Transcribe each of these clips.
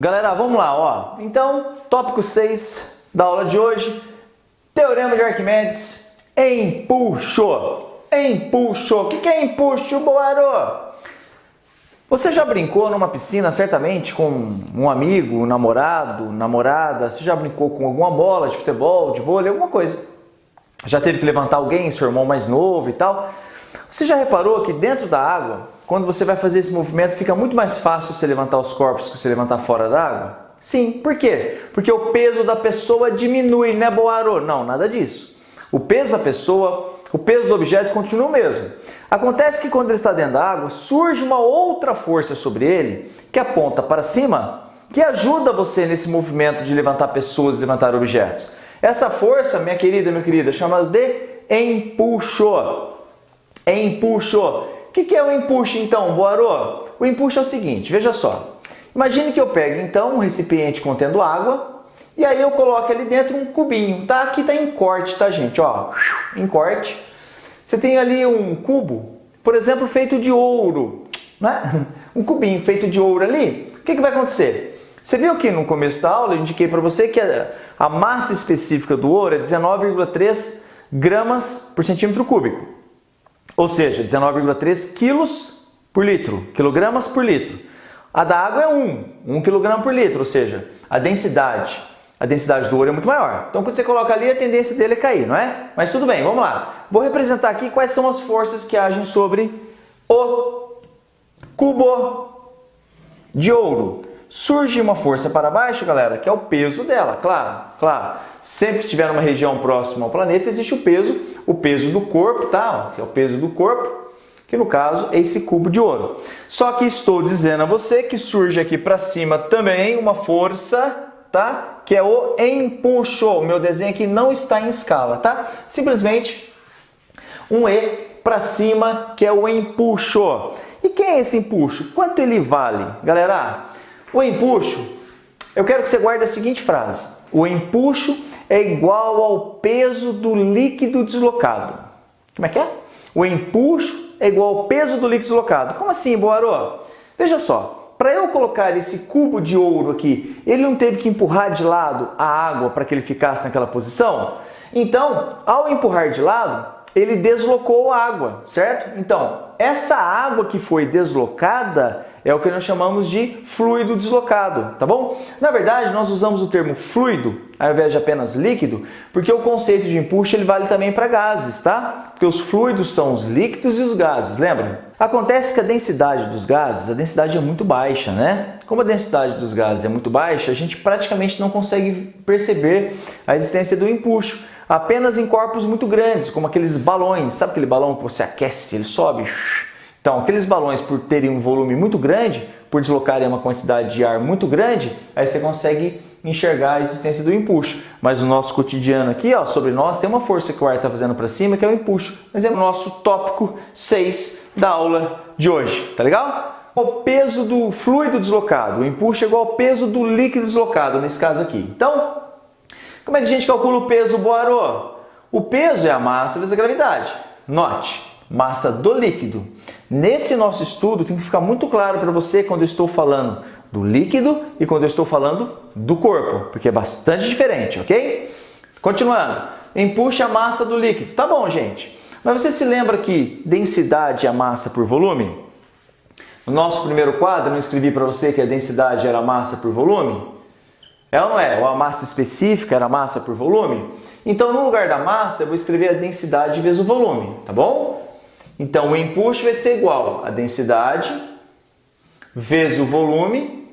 Galera, vamos lá, ó. Então, tópico 6 da aula de hoje, Teorema de Arquimedes, empuxo. Empuxo. O que é empuxo, Boaro? Você já brincou numa piscina, certamente, com um amigo, um namorado, namorada? Você já brincou com alguma bola de futebol, de vôlei, alguma coisa? Já teve que levantar alguém, seu irmão mais novo e tal? Você já reparou que dentro da água, quando você vai fazer esse movimento, fica muito mais fácil você levantar os corpos que você levantar fora da água? Sim, por quê? Porque o peso da pessoa diminui, né, Boaro? Não, nada disso. O peso da pessoa, o peso do objeto continua o mesmo. Acontece que quando ele está dentro da água, surge uma outra força sobre ele, que aponta para cima, que ajuda você nesse movimento de levantar pessoas, de levantar objetos. Essa força, minha querida, meu querido, é chamada de empuxo. Empuxo. O que é o empuxo então, Boaro? O empuxo é o seguinte, veja só. Imagine que eu pegue então um recipiente contendo água e aí eu coloco ali dentro um cubinho, tá? Aqui tá em corte, tá, gente? Ó, em corte. Você tem ali um cubo, por exemplo, feito de ouro, né? Um cubinho feito de ouro ali. O que vai acontecer? Você viu que no começo da aula eu indiquei para você que a massa específica do ouro é 19,3 gramas por centímetro cúbico. Ou seja, 19,3 quilos por litro, quilogramas por litro. A da água é 1 quilograma por litro, ou seja, a densidade do ouro é muito maior. Então, quando você coloca ali, a tendência dele é cair, não é? Mas tudo bem, vamos lá. Vou representar aqui quais são as forças que agem sobre o cubo de ouro. Surge uma força para baixo, galera, que é o peso dela, claro. Sempre que estiver numa região próxima ao planeta, existe o peso do corpo, tá? Que é o peso do corpo, que no caso é esse cubo de ouro. Só que estou dizendo a você que surge aqui para cima também uma força, tá? Que é o empuxo. O meu desenho aqui não está em escala, tá? Simplesmente um E para cima, que é o empuxo. E quem é esse empuxo? Quanto ele vale? Galera, o empuxo, eu quero que você guarde a seguinte frase. O empuxo é igual ao peso do líquido deslocado. Como é que é? O empuxo é igual ao peso do líquido deslocado. Como assim, Boaro? Veja só, para eu colocar esse cubo de ouro aqui, ele não teve que empurrar de lado a água para que ele ficasse naquela posição? Então, ao empurrar de lado, ele deslocou a água, certo? Então, essa água que foi deslocada é o que nós chamamos de fluido deslocado, tá bom? Na verdade, nós usamos o termo fluido ao invés de apenas líquido, porque o conceito de empuxo ele vale também para gases, tá? Porque os fluidos são os líquidos e os gases, lembra? Acontece que a densidade dos gases, a densidade é muito baixa, né? Como a densidade dos gases é muito baixa, a gente praticamente não consegue perceber a existência do empuxo. Apenas em corpos muito grandes, como aqueles balões. Sabe aquele balão que você aquece, ele sobe? Então, aqueles balões, por terem um volume muito grande, por deslocarem uma quantidade de ar muito grande, aí você consegue enxergar a existência do empuxo. Mas no nosso cotidiano aqui, ó, sobre nós, tem uma força que o ar está fazendo para cima, que é o empuxo. Mas é o nosso tópico 6 da aula de hoje, tá legal? O peso do fluido deslocado. O empuxo é igual ao peso do líquido deslocado, nesse caso aqui. Então, como é que a gente calcula o peso, Boaro? O peso é a massa vezes a gravidade. Note, massa do líquido. Nesse nosso estudo tem que ficar muito claro para você quando eu estou falando do líquido e quando eu estou falando do corpo, porque é bastante diferente, ok? Continuando, empuxa a massa do líquido. Tá bom, gente. Mas você se lembra que densidade é a massa por volume? No nosso primeiro quadro eu não escrevi para você que a densidade era a massa por volume? É ou não é? Ou a massa específica era a massa por volume? Então, no lugar da massa, eu vou escrever a densidade vezes o volume, tá bom? Então, o empuxo vai ser igual a densidade vezes o volume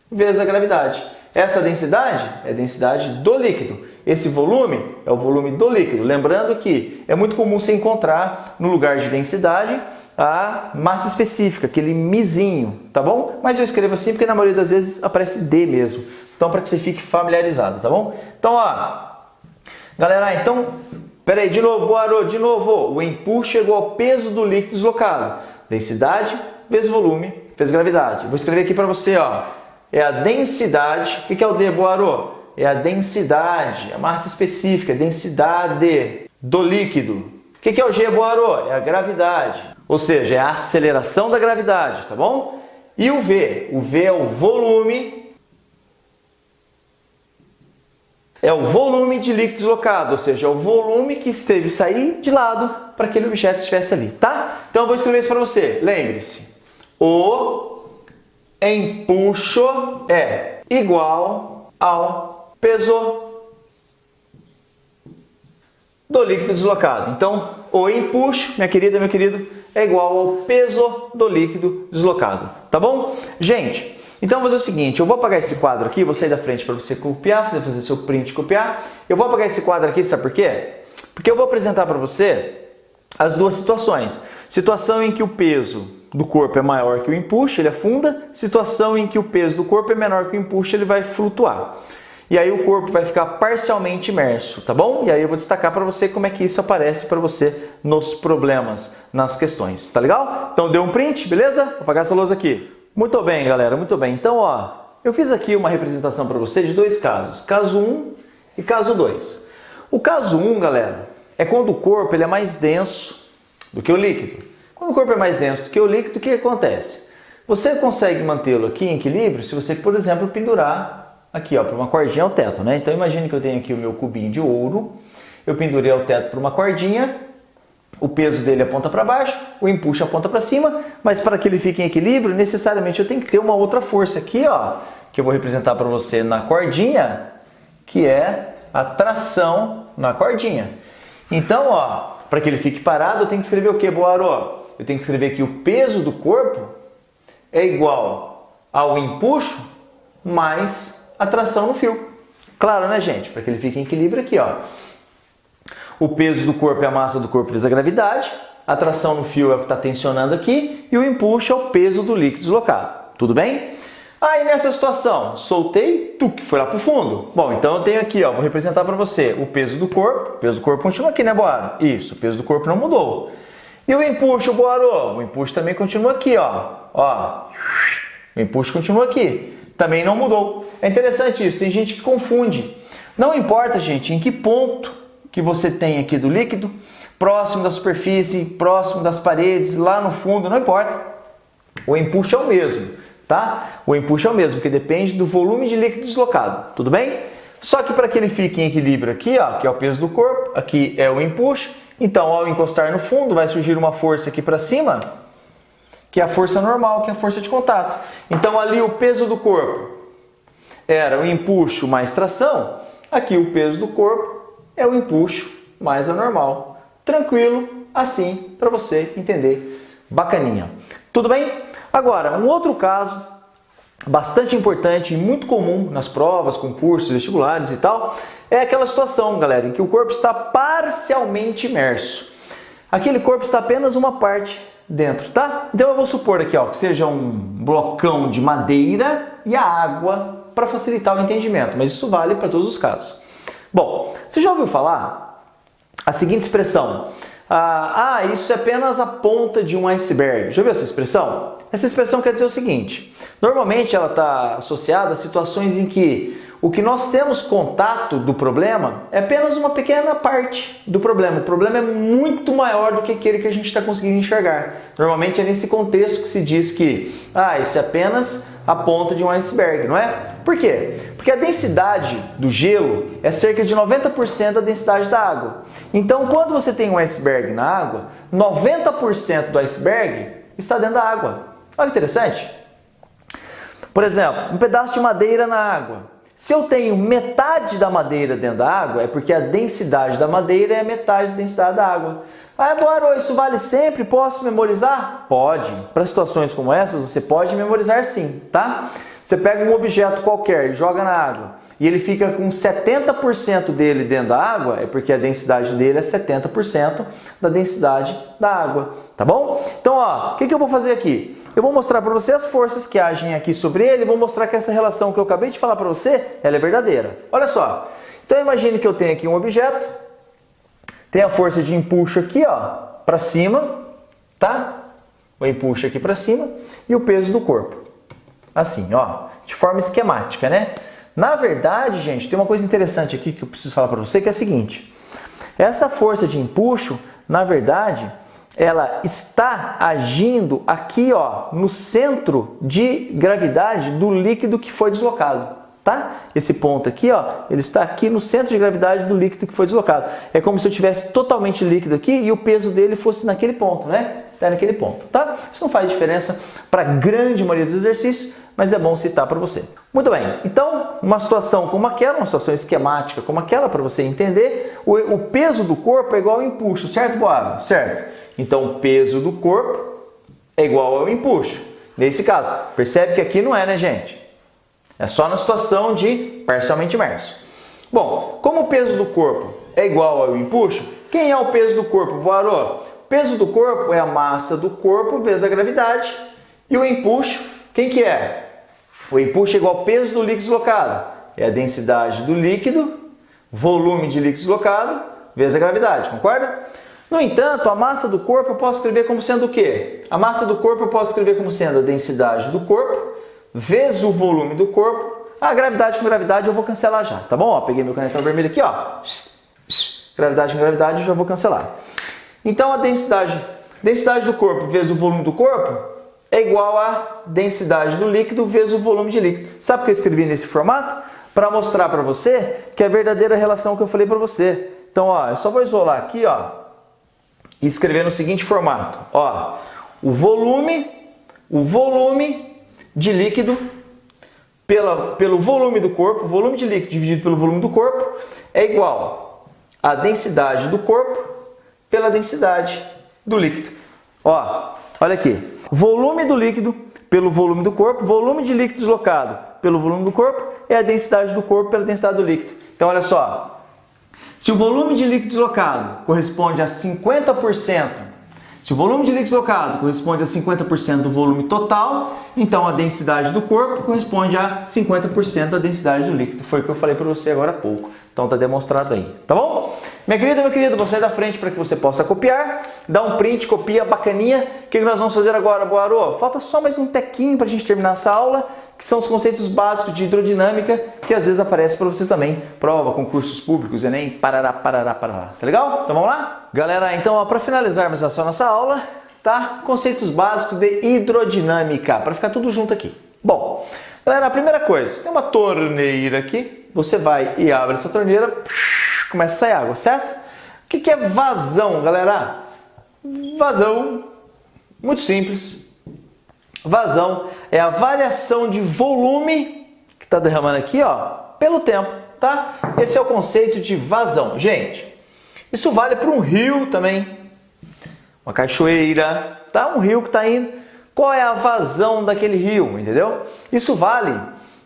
vezes a gravidade. Essa densidade é a densidade do líquido. Esse volume é o volume do líquido. Lembrando que é muito comum você encontrar no lugar de densidade a massa específica, aquele mizinho, tá bom? Mas eu escrevo assim porque na maioria das vezes aparece D mesmo. Então, para que você fique familiarizado, tá bom? Então, ó, galera, então, peraí, de novo, Boaro, de novo. O empuxo é igual ao peso do líquido deslocado. Densidade vezes volume vezes gravidade. Vou escrever aqui para você, ó. É a densidade. O que é o D, Boaro? É a densidade, a massa específica, a densidade do líquido. O que é o G, Boaro? É a gravidade. Ou seja, é a aceleração da gravidade, tá bom? E o V? O V é o volume é o volume de líquido deslocado, ou seja, é o volume que esteve sair de lado para aquele objeto estivesse ali, tá? Então eu vou escrever isso para você. Lembre-se, o empuxo é igual ao peso do líquido deslocado. Então, o empuxo, minha querida, meu querido, é igual ao peso do líquido deslocado, tá bom? Gente, então vou fazer o seguinte, eu vou apagar esse quadro aqui, vou sair da frente para você copiar, você fazer seu print e copiar. Eu vou apagar esse quadro aqui, sabe por quê? Porque eu vou apresentar para você as duas situações. Situação em que o peso do corpo é maior que o empuxo, ele afunda. Situação em que o peso do corpo é menor que o empuxo, ele vai flutuar. E aí o corpo vai ficar parcialmente imerso, tá bom? E aí eu vou destacar para você como é que isso aparece para você nos problemas, nas questões, tá legal? Então deu um print, beleza? Vou apagar essa lousa aqui. Muito bem, galera, muito bem. Então, ó, eu fiz aqui uma representação para você de dois casos, caso 1 e caso 2. O caso 1, galera, é quando o corpo ele é mais denso do que o líquido. Quando o corpo é mais denso do que o líquido, o que acontece? Você consegue mantê-lo aqui em equilíbrio se você, por exemplo, pendurar aqui, ó, para uma cordinha ao teto, né? Então imagine que eu tenho aqui o meu cubinho de ouro, eu pendurei ao teto por uma cordinha, o peso dele aponta para baixo, o empuxo aponta para cima, mas para que ele fique em equilíbrio, necessariamente eu tenho que ter uma outra força aqui, ó, que eu vou representar para você na cordinha, que é a tração na cordinha. Então, ó, para que ele fique parado, eu tenho que escrever o que, Boaro? Eu tenho que escrever que o peso do corpo é igual ao empuxo mais a tração no fio. Claro, né, gente? Para que ele fique em equilíbrio aqui, ó. O peso do corpo é a massa do corpo vezes a gravidade, a tração no fio é o que está tensionando aqui e o empuxo é o peso do líquido deslocado. Tudo bem? Aí nessa situação, soltei, que foi lá para o fundo. Bom, então eu tenho aqui, ó, vou representar para você o peso do corpo. O peso do corpo continua aqui, né, Boaro? Isso, o peso do corpo não mudou. E o empuxo, Boaro? O empuxo também continua aqui, ó. O empuxo continua aqui. Também não mudou. É interessante isso, tem gente que confunde. Não importa, gente, em que ponto que você tem aqui do líquido, próximo da superfície, próximo das paredes, lá no fundo, não importa. O empuxo é o mesmo, tá? O empuxo é o mesmo, porque depende do volume de líquido deslocado, tudo bem? Só que para que ele fique em equilíbrio aqui, ó, que é o peso do corpo, aqui é o empuxo, então ao encostar no fundo vai surgir uma força aqui para cima, que é a força normal, que é a força de contato. Então ali o peso do corpo era o empuxo mais tração, aqui o peso do corpo é o empuxo mais a normal. Tranquilo, assim, para você entender. Bacaninha. Tudo bem? Agora, um outro caso bastante importante e muito comum nas provas, concursos, vestibulares e tal, é aquela situação, galera, em que o corpo está parcialmente imerso. Aquele corpo está apenas uma parte dentro, tá? Então eu vou supor aqui, ó, que seja um blocão de madeira e a água para facilitar o entendimento, mas isso vale para todos os casos. Bom, você já ouviu falar a seguinte expressão? Isso é apenas a ponta de um iceberg. Já ouviu essa expressão? Essa expressão quer dizer o seguinte, normalmente ela está associada a situações em que o que nós temos contato do problema é apenas uma pequena parte do problema. O problema é muito maior do que aquele que a gente está conseguindo enxergar. Normalmente é nesse contexto que se diz que isso é apenas a ponta de um iceberg, não é? Por quê? Porque a densidade do gelo é cerca de 90% da densidade da água. Então, quando você tem um iceberg na água, 90% do iceberg está dentro da água. Olha que interessante. Por exemplo, um pedaço de madeira na água. Se eu tenho metade da madeira dentro da água, é porque a densidade da madeira é metade da densidade da água. Boaro, isso vale sempre? Posso memorizar? Pode. Para situações como essas, você pode memorizar sim, tá? Você pega um objeto qualquer e joga na água e ele fica com 70% dele dentro da água, é porque a densidade dele é 70% da densidade da água, tá bom? Então, ó, o que eu vou fazer aqui? Eu vou mostrar para você as forças que agem aqui sobre ele e vou mostrar que essa relação que eu acabei de falar para você, ela é verdadeira. Olha só, então imagine que eu tenho aqui um objeto, tem a força de empuxo aqui, ó, para cima, tá? O empuxo aqui para cima e o peso do corpo. Assim, ó, de forma esquemática, né? Na verdade, gente, tem uma coisa interessante aqui que eu preciso falar para você, que é a seguinte. Essa força de empuxo, na verdade, ela está agindo aqui, ó, no centro de gravidade do líquido que foi deslocado. tá? Esse ponto aqui, ó, ele está aqui no centro de gravidade do líquido que foi deslocado. É como se eu tivesse totalmente líquido aqui e o peso dele fosse naquele ponto, né? Tá naquele ponto, tá? Isso não faz diferença para a grande maioria dos exercícios, mas é bom citar para você. Muito bem, então, uma situação como aquela, uma situação esquemática como aquela, para você entender, o peso do corpo é igual ao empuxo, certo, Boab? Certo. Então, o peso do corpo é igual ao empuxo. Nesse caso, percebe que aqui não é, né, gente? É só na situação de parcialmente imerso. Bom, como o peso do corpo é igual ao empuxo, quem é o peso do corpo, Boarô? O peso do corpo é a massa do corpo vezes a gravidade. E o empuxo, quem que é? O empuxo é igual ao peso do líquido deslocado. É a densidade do líquido, volume de líquido deslocado, vezes a gravidade, concorda? No entanto, a massa do corpo eu posso escrever como sendo o quê? A massa do corpo eu posso escrever como sendo a densidade do corpo vezes o volume do corpo. A gravidade com gravidade eu vou cancelar já, tá bom? Ó, peguei meu canetão vermelho aqui, ó. Gravidade com gravidade eu já vou cancelar. Então a densidade do corpo vezes o volume do corpo é igual a densidade do líquido vezes o volume de líquido. Sabe por que eu escrevi nesse formato? Para mostrar para você que é a verdadeira relação que eu falei para você. Então, ó, eu só vou isolar aqui, ó, e escrever no seguinte formato. Ó, o volume de líquido pelo volume do corpo, o volume de líquido dividido pelo volume do corpo é igual à densidade do corpo pela densidade do líquido. Ó, olha aqui. Volume do líquido pelo volume do corpo, volume de líquido deslocado pelo volume do corpo é a densidade do corpo pela densidade do líquido. Então, olha só. Se o volume de líquido deslocado corresponde a 50%, se o volume de líquido deslocado corresponde a 50% do volume total, então a densidade do corpo corresponde a 50% da densidade do líquido. Foi o que eu falei para você agora há pouco. Então está demonstrado aí, tá bom? Minha querida, meu querido, vou sair da frente para que você possa copiar, dá um print, copia, bacaninha. O que nós vamos fazer agora, Boarô? Falta só mais um tequinho para a gente terminar essa aula, que são os conceitos básicos de hidrodinâmica, que às vezes aparece para você também, prova, concursos públicos, Enem, parará, tá legal? Então vamos lá? Galera, então para finalizarmos essa nossa aula, tá? Conceitos básicos de hidrodinâmica, para ficar tudo junto aqui. Bom, galera, a primeira coisa, tem uma torneira aqui, você vai e abre essa torneira, começa a sair água, certo? O que é vazão, galera? Vazão, muito simples. Vazão é a variação de volume que está derramando aqui, ó, pelo tempo, tá? Esse é o conceito de vazão. Gente, isso vale para um rio também, uma cachoeira, tá? Um rio que está indo. Qual é a vazão daquele rio, entendeu? Isso vale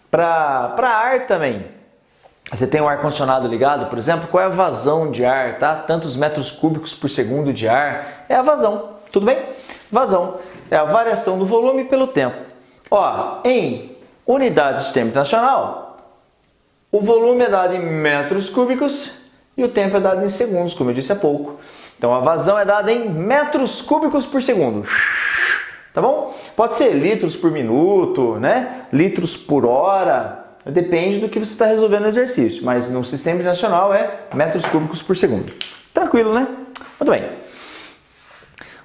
para ar também. Você tem um ar-condicionado ligado, por exemplo, qual é a vazão de ar, tá? Tantos metros cúbicos por segundo de ar, é a vazão, tudo bem? Vazão é a variação do volume pelo tempo. Ó, em unidade do Sistema Internacional, o volume é dado em metros cúbicos e o tempo é dado em segundos, como eu disse há pouco. Então a vazão é dada em metros cúbicos por segundo. Tá bom? Pode ser litros por minuto, né? Litros por hora. Depende do que você está resolvendo no exercício, mas no Sistema Internacional é metros cúbicos por segundo. Tranquilo, né? Muito bem.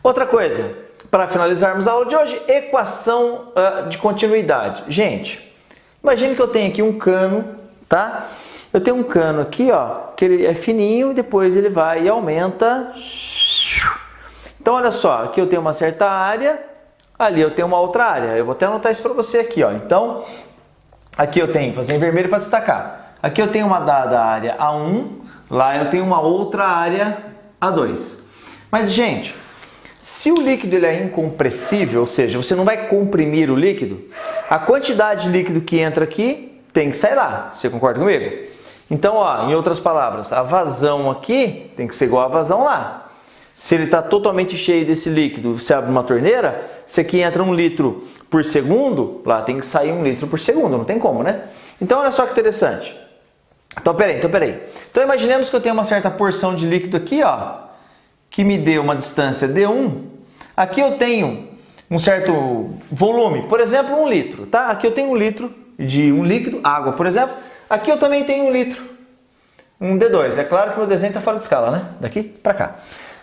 Outra coisa, para finalizarmos a aula de hoje, equação de continuidade. Gente, imagine que eu tenho aqui um cano, tá? Eu tenho um cano aqui, ó, que ele é fininho e depois ele vai e aumenta. Então, olha só, aqui eu tenho uma certa área, ali eu tenho uma outra área. Eu vou até anotar isso para você aqui, ó. Então, aqui eu tenho, fazer em vermelho para destacar. Aqui eu tenho uma dada área A1, lá eu tenho uma outra área A2. Mas, gente, se o líquido ele é incompressível, ou seja, você não vai comprimir o líquido, a quantidade de líquido que entra aqui tem que sair lá. Você concorda comigo? Então, ó, em outras palavras, a vazão aqui tem que ser igual à vazão lá. Se ele está totalmente cheio desse líquido, você abre uma torneira, se aqui entra 1 litro por segundo, lá tem que sair 1 litro por segundo, não tem como, né? Então, olha só que interessante. Então, peraí. Então, imaginemos que eu tenho uma certa porção de líquido aqui, ó, que me deu uma distância D1. Aqui eu tenho um certo volume, por exemplo, 1 litro, tá? Aqui eu tenho 1 litro de um líquido, água, por exemplo. Aqui eu também tenho 1 litro, um D2. É claro que o meu desenho está fora de escala, né? Daqui para cá.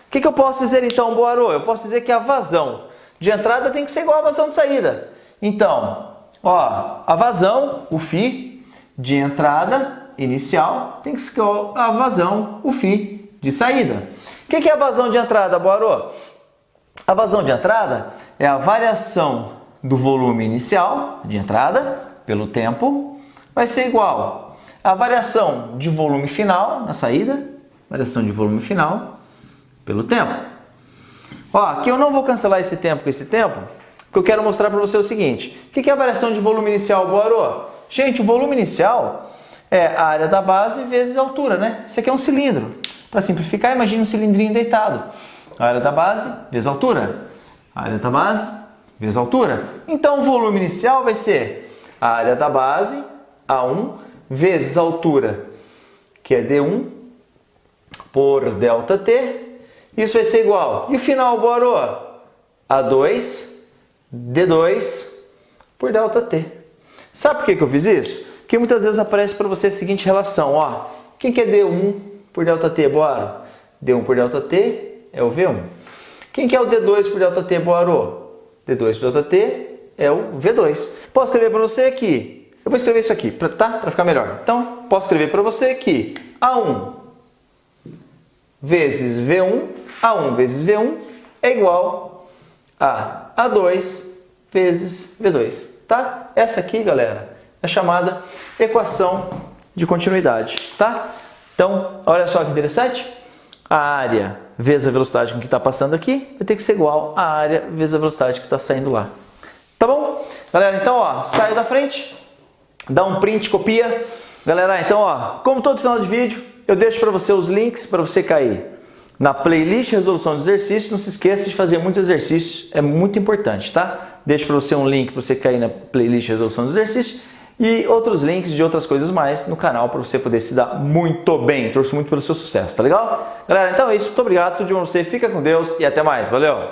O que eu posso dizer então, Boarô? Eu posso dizer que a vazão de entrada tem que ser igual à vazão de saída. Então, ó, a vazão, o φ, de entrada inicial tem que ser a vazão, o φ de saída. O que é a vazão de entrada, Boarô? A vazão de entrada é a variação do volume inicial de entrada pelo tempo, vai ser igual à variação de volume final na saída, variação de volume final pelo tempo. Ó, aqui eu não vou cancelar esse tempo com esse tempo, porque eu quero mostrar para você o seguinte. O que é a variação de volume inicial, Boarô? Gente, o volume inicial é a área da base vezes a altura, né? Isso aqui é um cilindro. Para simplificar, imagine um cilindrinho deitado. A área da base vezes a altura. A área da base vezes a altura. Então, o volume inicial vai ser a área da base, A1, vezes a altura, que é D1, por ΔT. Isso vai ser igual. E o final, Boarô? A2, D2, por ΔT. Sabe por que eu fiz isso? Porque muitas vezes aparece para você a seguinte relação. Ó, quem que é D1 por ΔT, Boarô? D1 por ΔT é o V1. Quem que é o D2 por ΔT, Boarô? D2 por ΔT é o V2. Posso escrever para você aqui. Eu vou escrever isso aqui, tá? Para ficar melhor. Então, posso escrever para você que A1 vezes V1, A1 vezes V1 é igual a A2 vezes V2, tá? Essa aqui, galera, é chamada equação de continuidade, tá? Então, olha só que interessante. A área vezes a velocidade com que está passando aqui vai ter que ser igual à área vezes a velocidade que está saindo lá. Tá bom? Galera, então, ó, saiu da frente, dá um print, copia. Galera, então, ó, como todo final de vídeo, eu deixo para você os links para você cair na playlist resolução de exercícios. Não se esqueça de fazer muitos exercícios, é muito importante, tá? Deixo para você um link para você cair na playlist resolução de exercícios e outros links de outras coisas mais no canal para você poder se dar muito bem. Torço muito pelo seu sucesso, tá legal? Galera, então é isso. Muito obrigado, tudo de bom pra você. Fica com Deus e até mais. Valeu!